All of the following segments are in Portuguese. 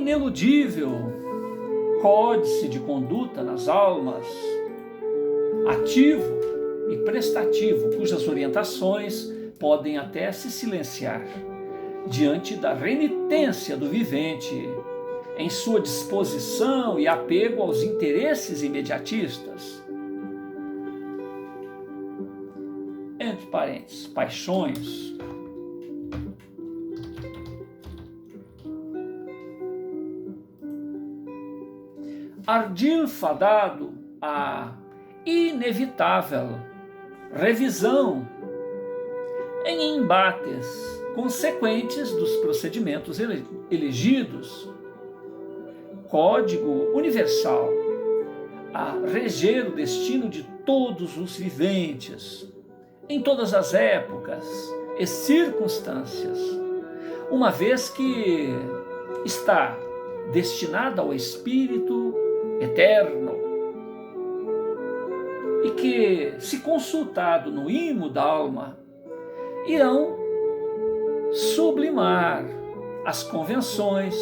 ineludível códice de conduta nas almas, ativo e prestativo, cujas orientações podem até se silenciar diante da renitência do vivente em sua disposição e apego aos interesses imediatistas. Entre parênteses, paixões. Ardir fadado à inevitável revisão em embates consequentes dos procedimentos elegidos, código universal a reger o destino de todos os viventes, em todas as épocas e circunstâncias, uma vez que está destinada ao Espírito eterno e que, se consultado no imo da alma, irão sublimar as convenções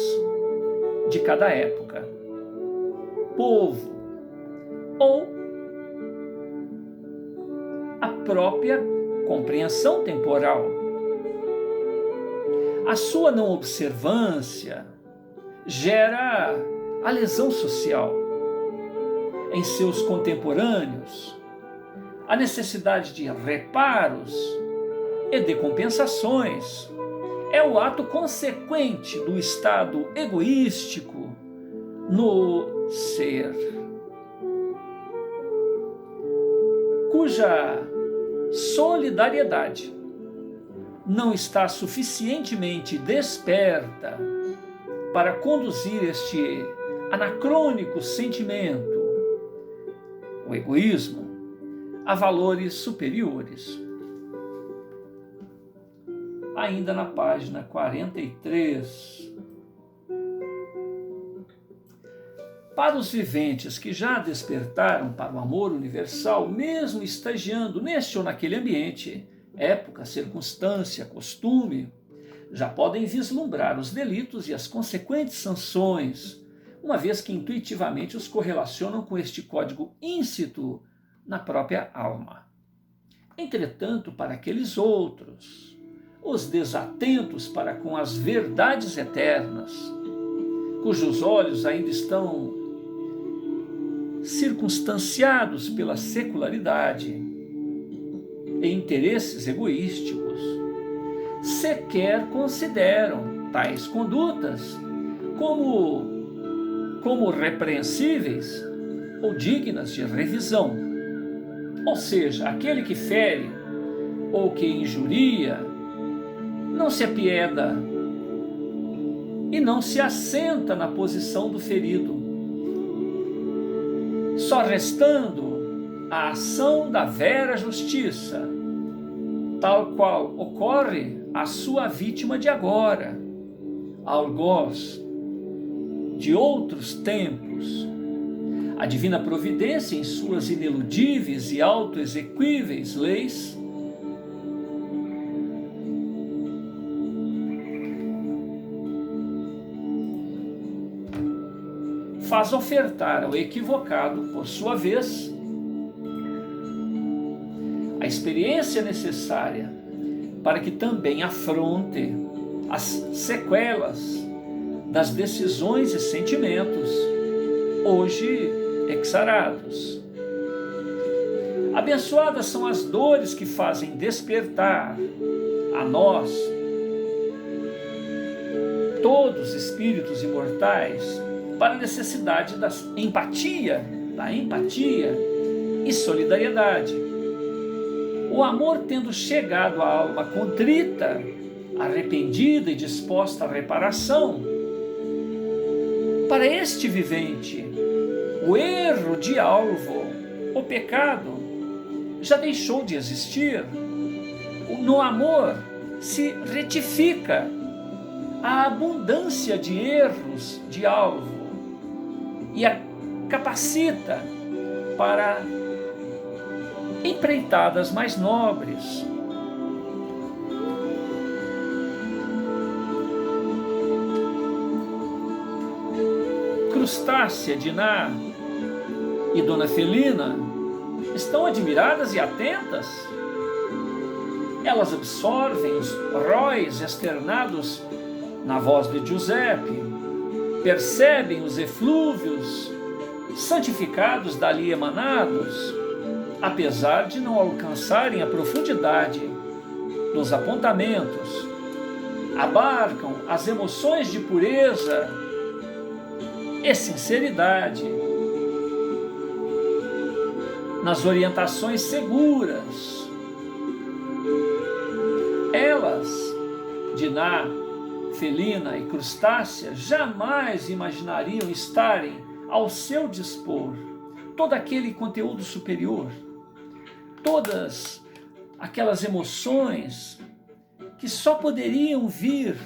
de cada época, povo ou a própria compreensão temporal. A sua não observância gera a lesão social em seus contemporâneos, a necessidade de reparos e de compensações é o ato consequente do estado egoístico no ser, cuja solidariedade não está suficientemente desperta para conduzir este anacrônico sentimento, o egoísmo, a valores superiores. Ainda na página 43. Para os viventes que já despertaram para o amor universal, mesmo estagiando neste ou naquele ambiente, época, circunstância, costume, já podem vislumbrar os delitos e as consequentes sanções, uma vez que intuitivamente os correlacionam com este código íncito na própria alma. Entretanto, para aqueles outros, os desatentos para com as verdades eternas, cujos olhos ainda estão circunstanciados pela secularidade e interesses egoísticos, sequer consideram tais condutas como repreensíveis ou dignas de revisão. Ou seja, aquele que fere ou que injuria não se apieda e não se assenta na posição do ferido, só restando a ação da vera justiça, tal qual ocorre à sua vítima de agora, algoz de outros tempos. A divina providência, em suas ineludíveis e autoexequíveis leis, faz ofertar ao equivocado, por sua vez, a experiência necessária para que também afronte as sequelas das decisões e sentimentos hoje exarados. Abençoadas são as dores que fazem despertar a nós, todos espíritos imortais, para a necessidade da empatia e solidariedade. O amor, tendo chegado à alma contrita, arrependida e disposta à reparação, para este vivente, o erro de alvo, o pecado, já deixou de existir. No amor se retifica a abundância de erros de alvo e a capacita para empreitadas mais nobres. Crustácia, Diná e Dona Felina estão admiradas e atentas. Elas absorvem os róis externados na voz de Giuseppe, percebem os eflúvios santificados dali emanados, apesar de não alcançarem a profundidade dos apontamentos, abarcam as emoções de pureza e sinceridade nas orientações seguras. Elas, Diná, Felina e Crustácia, jamais imaginariam estarem ao seu dispor todo aquele conteúdo superior, todas aquelas emoções que só poderiam vir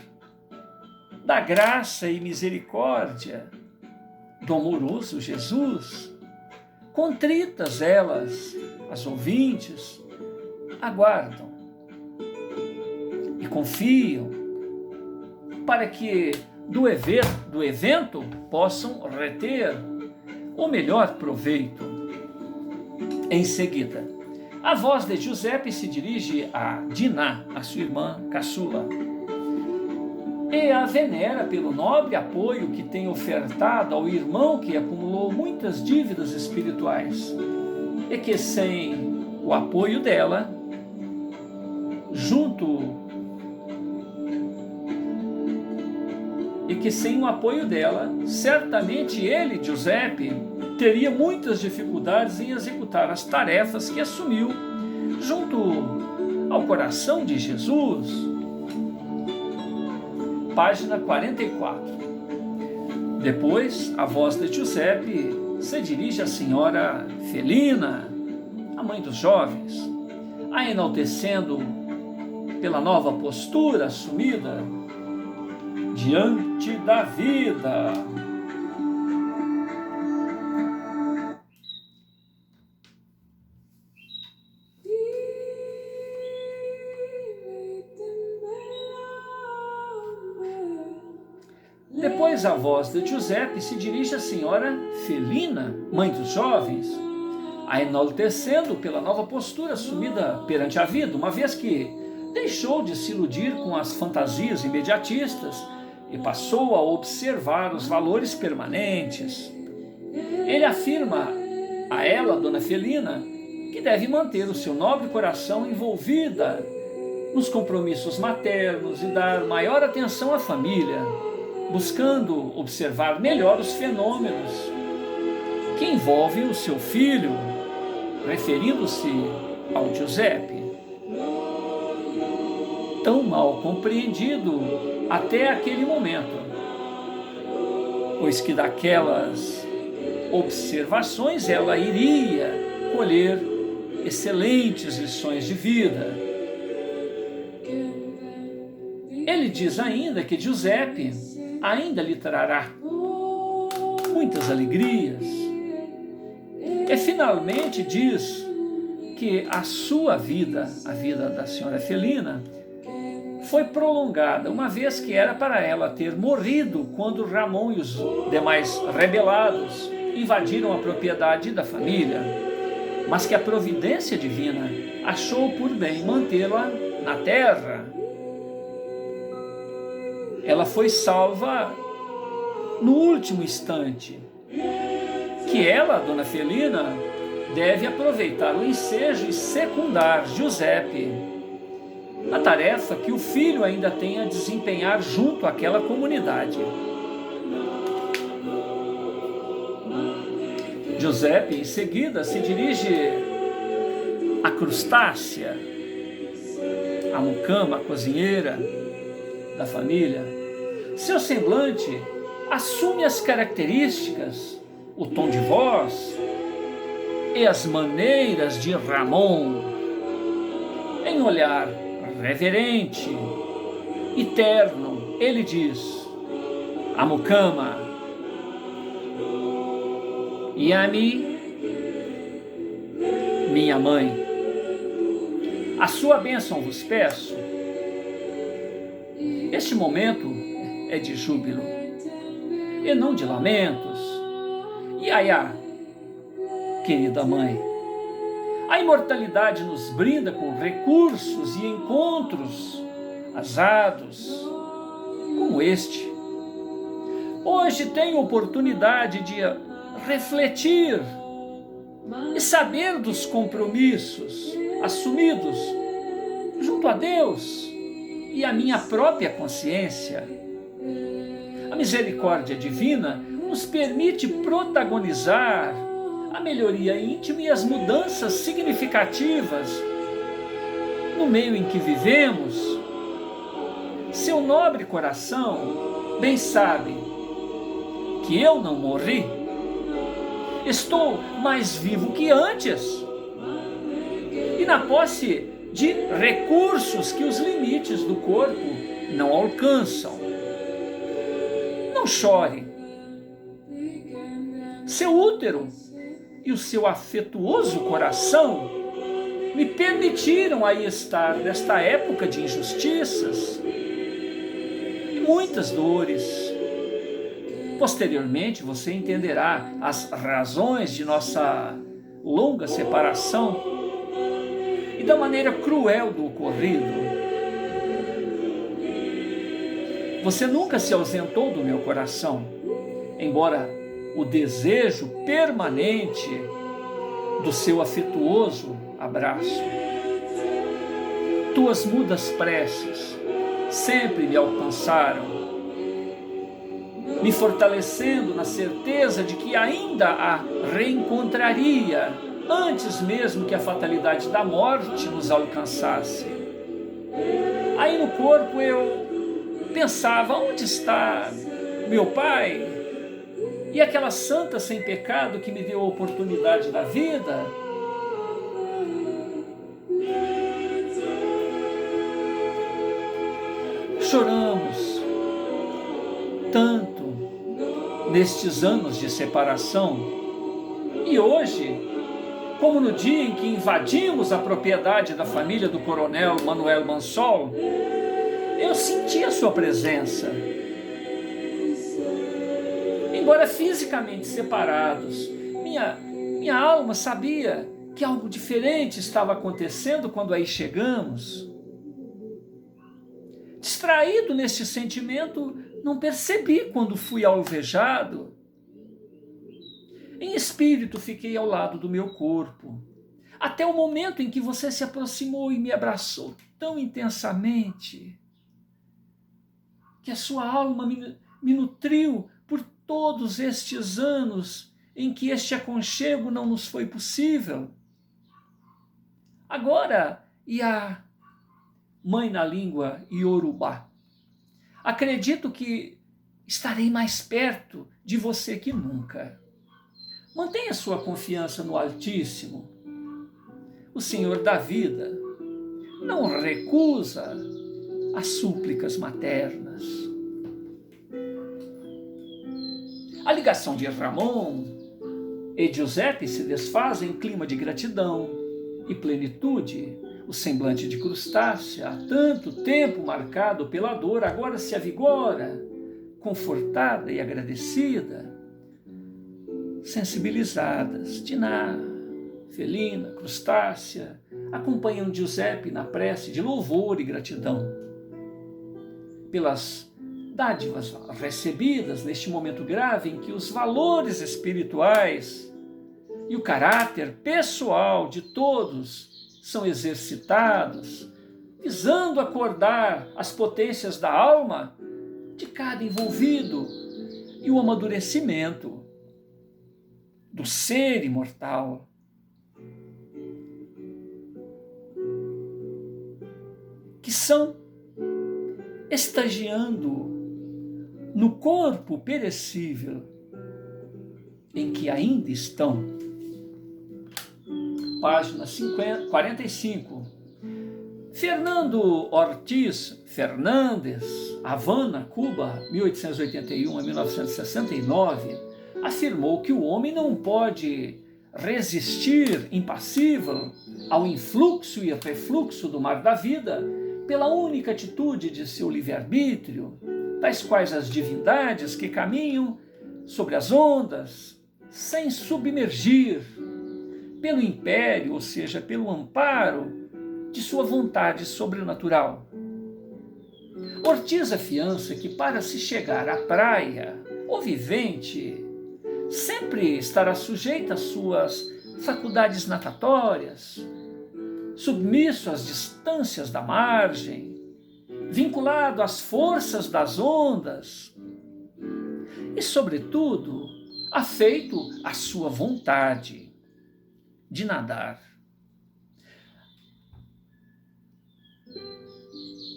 da graça e misericórdia do amoroso Jesus. Contritas elas, as ouvintes, aguardam e confiam para que do evento possam reter o melhor proveito. Em seguida, a voz de Giuseppe se dirige a Diná, a sua irmã caçula, e a venera pelo nobre apoio que tem ofertado ao irmão que acumulou muitas dívidas espirituais e que sem o apoio dela, certamente ele, Giuseppe, teria muitas dificuldades em executar as tarefas que assumiu junto ao coração de Jesus. Página 44. Depois, a voz de Giuseppe se dirige à senhora Felina, a mãe dos jovens, a enaltecendo pela nova postura assumida diante da vida. Depois a voz de Giuseppe se dirige à senhora Felina, mãe dos jovens, a enaltecendo pela nova postura assumida perante a vida, uma vez que deixou de se iludir com as fantasias imediatistas e passou a observar os valores permanentes. Ele afirma a ela, Dona Felina, que deve manter o seu nobre coração envolvida nos compromissos maternos e dar maior atenção à família, buscando observar melhor os fenômenos que envolvem o seu filho, referindo-se ao Giuseppe, tão mal compreendido até aquele momento, pois que daquelas observações ela iria colher excelentes lições de vida. Ele diz ainda que Giuseppe ainda lhe trará muitas alegrias. E finalmente diz que a sua vida, a vida da senhora Felina, foi prolongada, uma vez que era para ela ter morrido quando Ramon e os demais rebelados invadiram a propriedade da família, mas que a providência divina achou por bem mantê-la na terra. Ela foi salva no último instante, que ela, Dona Felina, deve aproveitar o ensejo e secundar Giuseppe na tarefa que o filho ainda tem a desempenhar junto àquela comunidade. Giuseppe, em seguida, se dirige a Crustácia, a mucama, a cozinheira da família. Seu semblante assume as características, o tom de voz e as maneiras de Ramon. Em olhar reverente e terno, ele diz a mucama: Yami, minha mãe, a sua bênção vos peço. Este momento é de júbilo. e não de lamentos. Iaiá, querida mãe, a imortalidade nos brinda com recursos e encontros azados como este. Hoje tenho oportunidade de refletir e saber dos compromissos assumidos junto a Deus e a minha própria consciência. A misericórdia divina nos permite protagonizar a melhoria íntima e as mudanças significativas no meio em que vivemos. Seu nobre coração bem sabe que eu não morri. Estou mais vivo que antes e na posse de recursos que os limites do corpo não alcançam. Não chore. Seu útero e o seu afetuoso coração me permitiram aí estar nesta época de injustiças e muitas dores. Posteriormente você entenderá as razões de nossa longa separação e da maneira cruel do ocorrido. Você nunca se ausentou do meu coração, embora o desejo permanente do seu afetuoso abraço. Tuas mudas preces sempre me alcançaram, me fortalecendo na certeza de que ainda a reencontraria antes mesmo que a fatalidade da morte nos alcançasse. Aí no corpo eu pensava, onde está meu pai? E aquela santa sem pecado que me deu a oportunidade da vida? Choramos tanto nestes anos de separação e hoje, como no dia em que invadimos a propriedade da família do coronel Manuel Mansol, eu senti a sua presença. Embora fisicamente separados, minha alma sabia que algo diferente estava acontecendo quando aí chegamos. Distraído neste sentimento, não percebi quando fui alvejado. Em espírito fiquei ao lado do meu corpo, até o momento em que você se aproximou e me abraçou tão intensamente, que a sua alma me nutriu por todos estes anos em que este aconchego não nos foi possível. Agora, Iá, mãe na língua iorubá, acredito que estarei mais perto de você que nunca. Mantenha sua confiança no Altíssimo. O Senhor da vida não recusa as súplicas maternas. A ligação de Ramon e Giuseppe se desfaz em clima de gratidão e plenitude. O semblante de Crustácea, há tanto tempo marcado pela dor, agora se avigora, confortada e agradecida. Sensibilizadas, Diná, Felina, Crustácea, acompanham Giuseppe na prece de louvor e gratidão pelas dádivas recebidas neste momento grave em que os valores espirituais e o caráter pessoal de todos são exercitados, visando acordar as potências da alma de cada envolvido e o amadurecimento do ser imortal. Que são estagiando no corpo perecível em que ainda estão. Página 45. Fernando Ortiz Fernandes, Havana, Cuba, 1881 a 1969, afirmou que o homem não pode resistir impassível ao influxo e refluxo do mar da vida pela única atitude de seu livre-arbítrio, tais quais as divindades que caminham sobre as ondas, sem submergir, pelo império, ou seja, pelo amparo de sua vontade sobrenatural. Ortiz afiança que para se chegar à praia, o vivente sempre estará sujeito às suas faculdades natatórias, submisso às distâncias da margem, vinculado às forças das ondas e, sobretudo, afeito à sua vontade de nadar.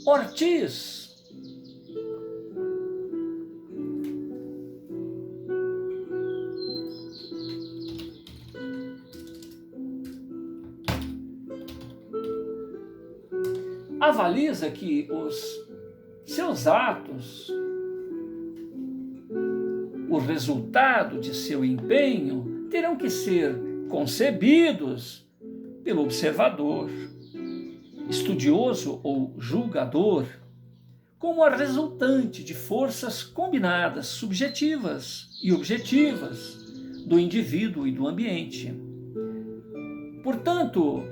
Ortiz avaliza que os seus atos, o resultado de seu empenho, terão que ser concebidos pelo observador, estudioso ou julgador, como a resultante de forças combinadas, subjetivas e objetivas, do indivíduo e do ambiente. Portanto,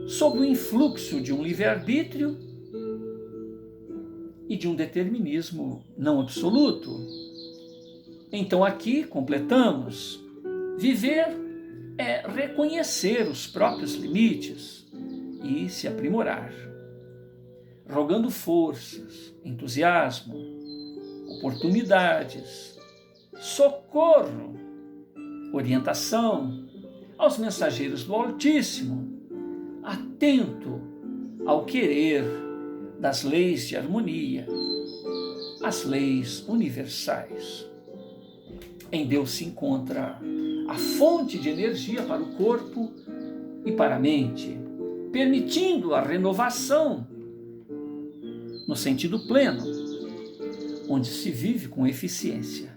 sob o influxo de um livre-arbítrio e de um determinismo não absoluto. Então aqui completamos: viver é reconhecer os próprios limites e se aprimorar, rogando forças, entusiasmo, oportunidades, socorro, orientação aos mensageiros do Altíssimo, atento ao querer das leis de harmonia, as leis universais. Em Deus se encontra a fonte de energia para o corpo e para a mente, permitindo a renovação no sentido pleno, onde se vive com eficiência.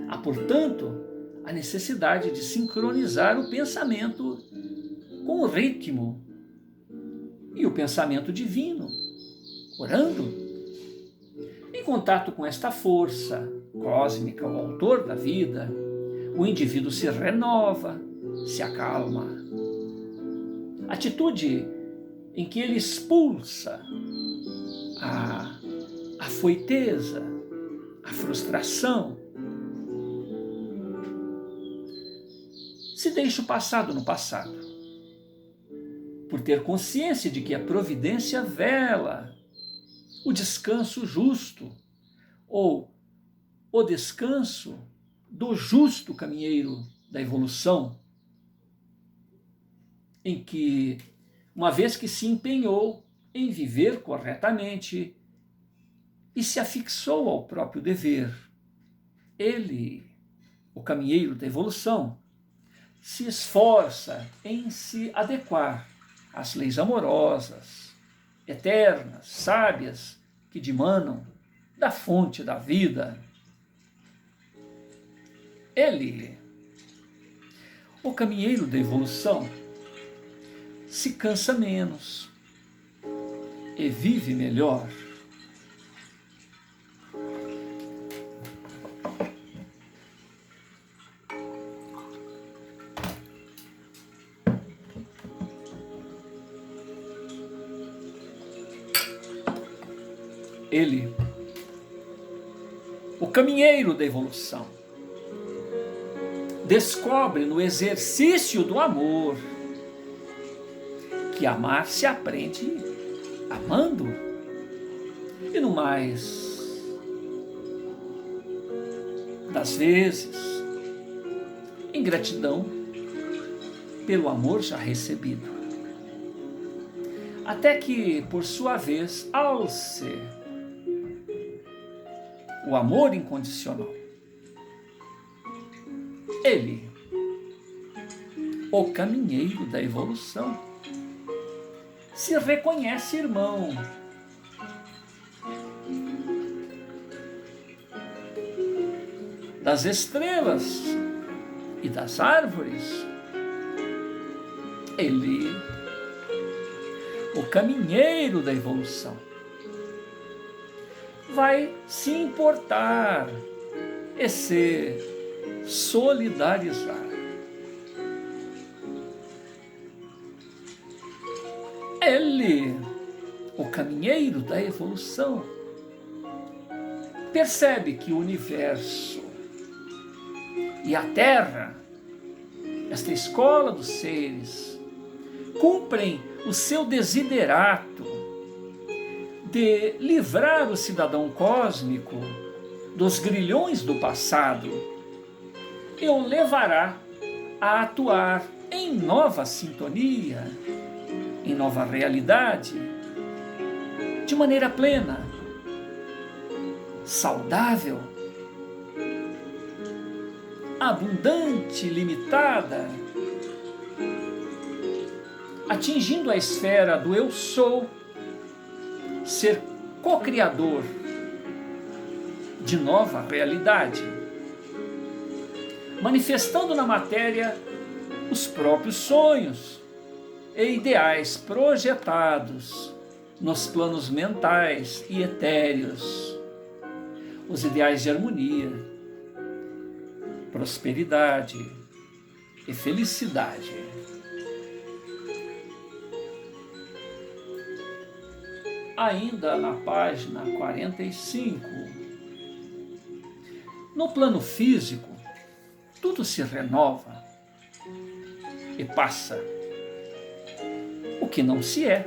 Há, portanto, a necessidade de sincronizar o pensamento com o ritmo e o pensamento divino, orando. Em contato com esta força cósmica, o autor da vida, o indivíduo se renova, se acalma. Atitude em que ele expulsa a afoiteza, a frustração. Se deixa o passado no passado, por ter consciência de que a providência vela o descanso justo, ou o descanso do justo caminheiro da evolução, em que, uma vez que se empenhou em viver corretamente e se afixou ao próprio dever, ele, o caminheiro da evolução, se esforça em se adequar às leis amorosas, eternas, sábias, que dimanam da fonte da vida. Ele, o caminheiro da evolução, se cansa menos e vive melhor. Ele, o caminheiro da evolução, descobre no exercício do amor que amar se aprende amando, e no mais das vezes em gratidão pelo amor já recebido, até que, por sua vez, alce o amor incondicional. Ele, o caminheiro da evolução, se reconhece irmão. Das estrelas e das árvores. Ele, o caminheiro da evolução, vai se importar e se solidarizar. Ele, o caminheiro da evolução, percebe que o universo e a Terra, esta escola dos seres, cumprem o seu desiderato de livrar o cidadão cósmico dos grilhões do passado e o levará a atuar em nova sintonia, em nova realidade, de maneira plena, saudável, abundante, limitada, atingindo a esfera do eu sou, ser co-criador de nova realidade, manifestando na matéria os próprios sonhos e ideais projetados nos planos mentais e etéreos, os ideais de harmonia, prosperidade e felicidade. Ainda na página 45, no plano físico, tudo se renova e passa o que não se é,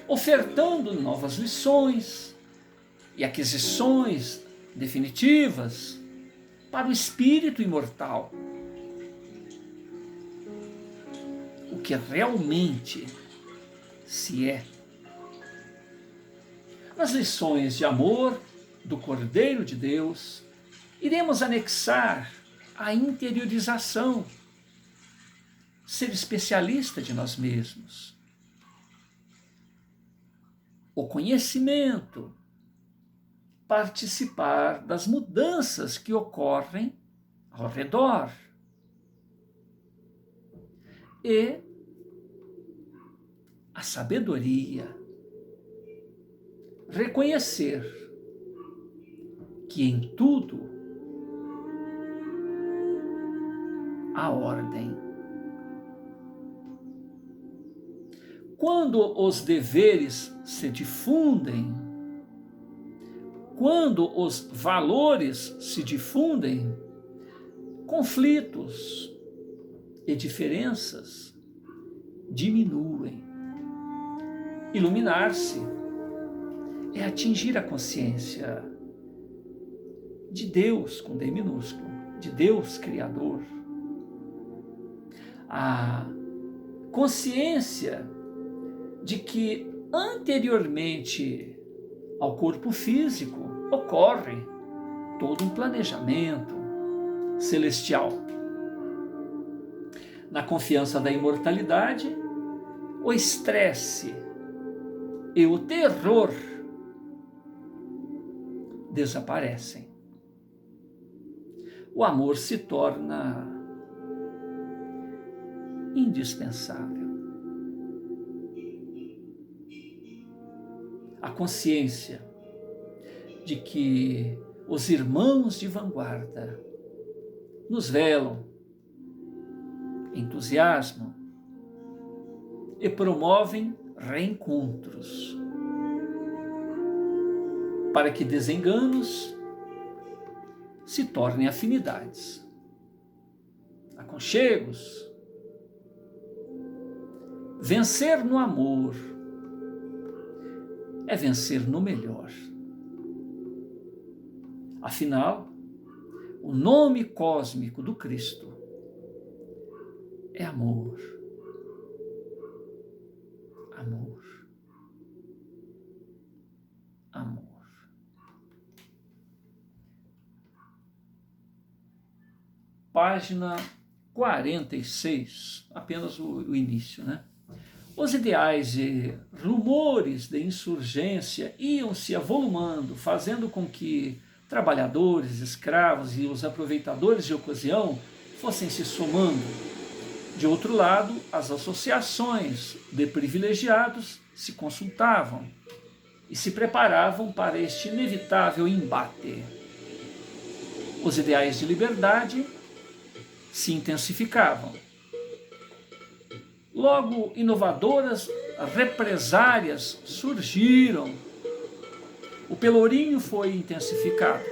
ofertando novas lições e aquisições definitivas para o espírito imortal. O que realmente se é. Nas lições de amor do Cordeiro de Deus, iremos anexar a interiorização, ser especialista de nós mesmos, o conhecimento, participar das mudanças que ocorrem ao redor e a sabedoria, reconhecer que em tudo há ordem. Quando os deveres se difundem, quando os valores se difundem, conflitos e diferenças diminuem. Iluminar-se é atingir a consciência de Deus, com D minúsculo, de Deus Criador. A consciência de que anteriormente ao corpo físico ocorre todo um planejamento celestial. Na confiança da imortalidade, o estresse e o terror desaparecem. O amor se torna indispensável. A consciência de que os irmãos de vanguarda nos velam, entusiasmam e promovem reencontros para que desenganos se tornem afinidades, aconchegos. Vencer no amor é vencer no melhor. Afinal, o nome cósmico do Cristo é amor. Amor. Amor. Página 46, apenas o início, né? Os ideais e rumores de insurgência iam se avolumando, fazendo com que trabalhadores, escravos e os aproveitadores de ocasião fossem se somando. De outro lado, as associações de privilegiados se consultavam e se preparavam para este inevitável embate. Os ideais de liberdade se intensificavam. Logo, inovadoras represárias surgiram. O pelourinho foi intensificado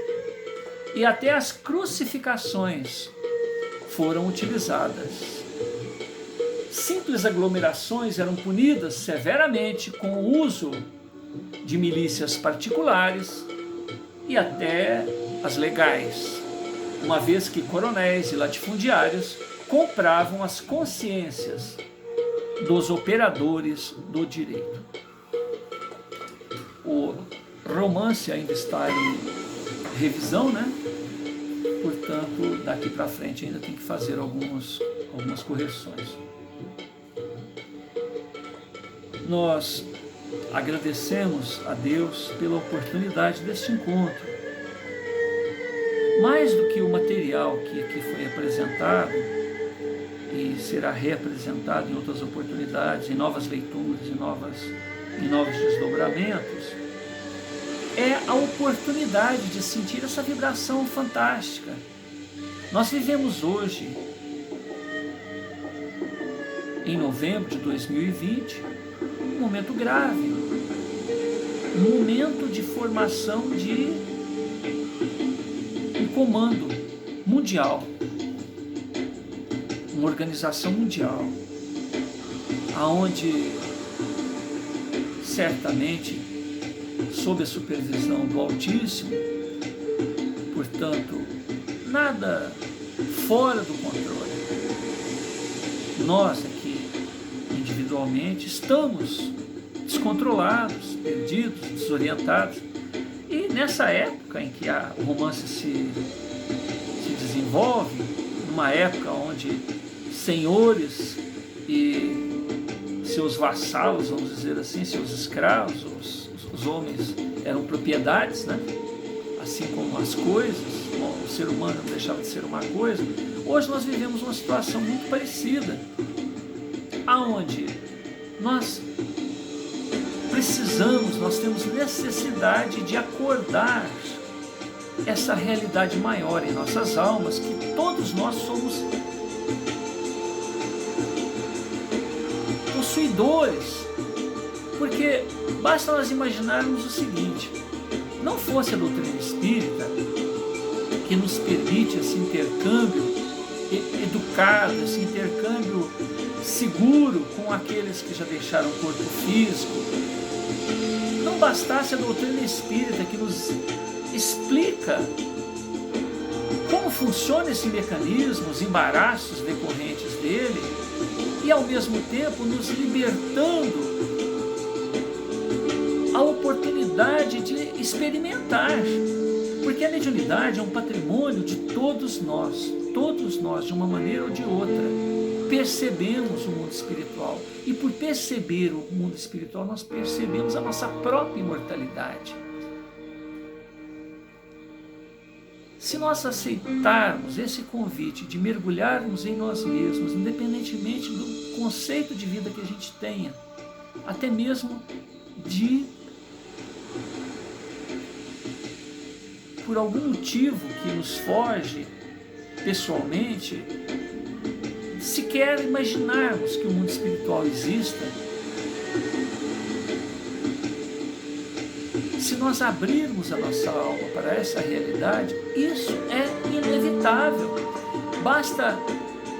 e até as crucificações foram utilizadas. Simples aglomerações eram punidas severamente com o uso de milícias particulares e até as legais, uma vez que coronéis e latifundiários compravam as consciências dos operadores do direito. O romance ainda está em revisão, né? Portanto, daqui para frente ainda tem que fazer algumas correções. Nós agradecemos a Deus pela oportunidade deste encontro. Mais do que o material que aqui foi apresentado e será reapresentado em outras oportunidades, em novas leituras, em novos desdobramentos, é a oportunidade de sentir essa vibração fantástica. Nós vivemos hoje, em novembro de 2020, um momento grave, um momento de formação de um comando mundial, uma organização mundial, aonde certamente, sob a supervisão do Altíssimo, portanto, nada fora do controle. Nós aqui, individualmente, estamos descontrolados, perdidos, desorientados. E nessa época em que o romance se desenvolve, numa época onde senhores e seus vassalos, vamos dizer assim, seus escravos, os homens eram propriedades, né? Assim como as coisas, o ser humano não deixava de ser uma coisa. Hoje nós vivemos uma situação muito parecida, aonde nós nós temos necessidade de acordar essa realidade maior em nossas almas, que todos nós somos possuidores, porque basta nós imaginarmos o seguinte: não fosse a doutrina espírita que nos permite esse intercâmbio educado, esse intercâmbio seguro com aqueles que já deixaram o corpo físico, não bastasse a doutrina espírita que nos explica como funciona esse mecanismo, os embaraços decorrentes dele, e ao mesmo tempo nos libertando a oportunidade de experimentar, porque a mediunidade é um patrimônio de todos nós, de uma maneira ou de outra, percebemos o mundo espiritual, e por perceber o mundo espiritual nós percebemos a nossa própria imortalidade. Se nós aceitarmos esse convite de mergulharmos em nós mesmos, independentemente do conceito de vida que a gente tenha, até mesmo de, por algum motivo que nos foge pessoalmente, sequer imaginarmos que o mundo espiritual exista, se nós abrirmos a nossa alma para essa realidade, isso é inevitável. Basta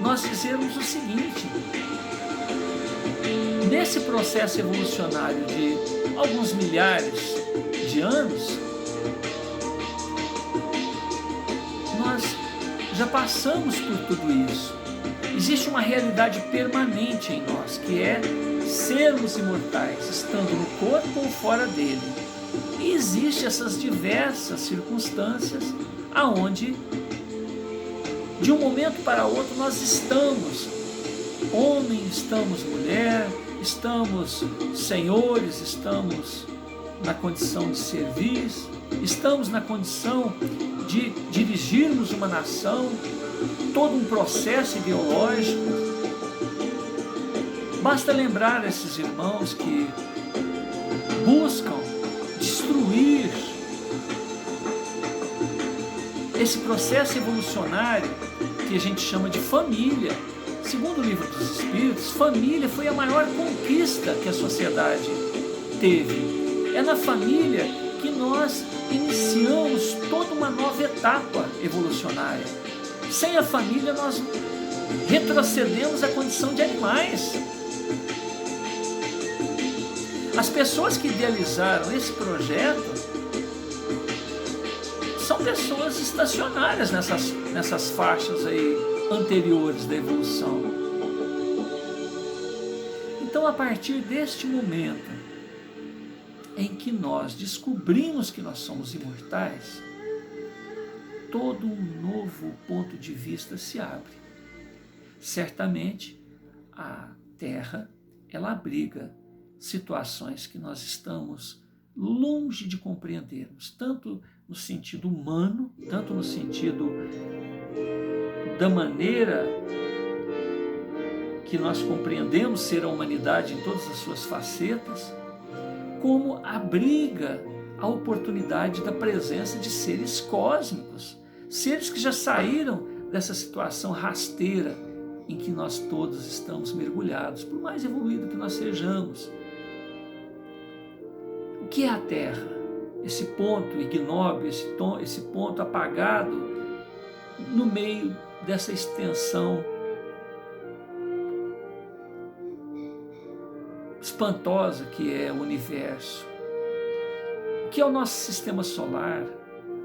nós dizermos o seguinte: nesse processo evolucionário de alguns milhares de anos, nós já passamos por tudo isso. Existe uma realidade permanente em nós, que é sermos imortais, estando no corpo ou fora dele. E existem essas diversas circunstâncias aonde, de um momento para outro, nós estamos homem, estamos mulher, estamos senhores, estamos na condição de servir, estamos na condição de dirigirmos uma nação, todo um processo ideológico. Basta lembrar esses irmãos que buscam destruir esse processo evolucionário que a gente chama de família. Segundo o Livro dos Espíritos, família foi a maior conquista que a sociedade teve. É na família que nós iniciamos toda uma nova etapa evolucionária. Sem a família, nós retrocedemos à condição de animais. As pessoas que idealizaram esse projeto são pessoas estacionárias nessas faixas aí anteriores da evolução. Então, a partir deste momento em que nós descobrimos que nós somos imortais, todo um novo ponto de vista se abre. Certamente, a Terra, ela abriga situações que nós estamos longe de compreendermos, tanto no sentido humano, tanto no sentido da maneira que nós compreendemos ser a humanidade em todas as suas facetas, como abriga a oportunidade da presença de seres cósmicos, seres que já saíram dessa situação rasteira em que nós todos estamos mergulhados, por mais evoluído que nós sejamos. O que é a Terra? Esse ponto ignóbil, esse ponto apagado no meio dessa extensão espantosa que é o universo. O que é o nosso sistema solar?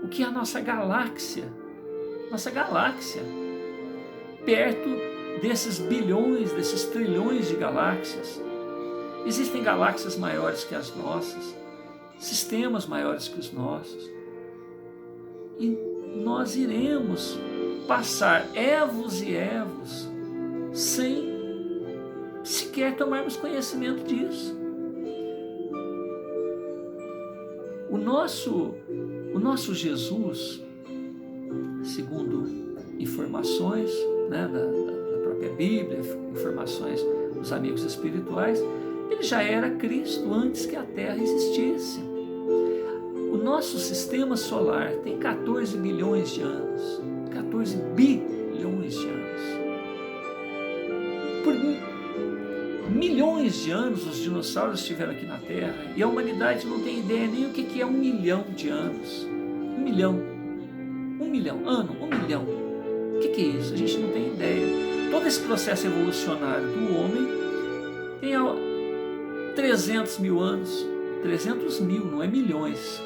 O que é a nossa galáxia? Nossa galáxia, perto desses bilhões, desses trilhões de galáxias. Existem galáxias maiores que as nossas, sistemas maiores que os nossos. E nós iremos passar evos e evos sem sequer tomarmos conhecimento disso. O nosso Jesus, segundo informações, né, da própria Bíblia, informações dos amigos espirituais, ele já era Cristo antes que a Terra existisse. O nosso sistema solar tem 14 bilhões de anos. 14 bilhões de anos. Por milhões de anos os dinossauros estiveram aqui na Terra e a humanidade não tem ideia nem o que é 1 milhão de anos. 1 milhão. 1 milhão. Ano, 1 milhão. O que é isso? A gente não tem ideia. Todo esse processo evolucionário do homem tem 300 mil anos. 300 mil, não é milhões.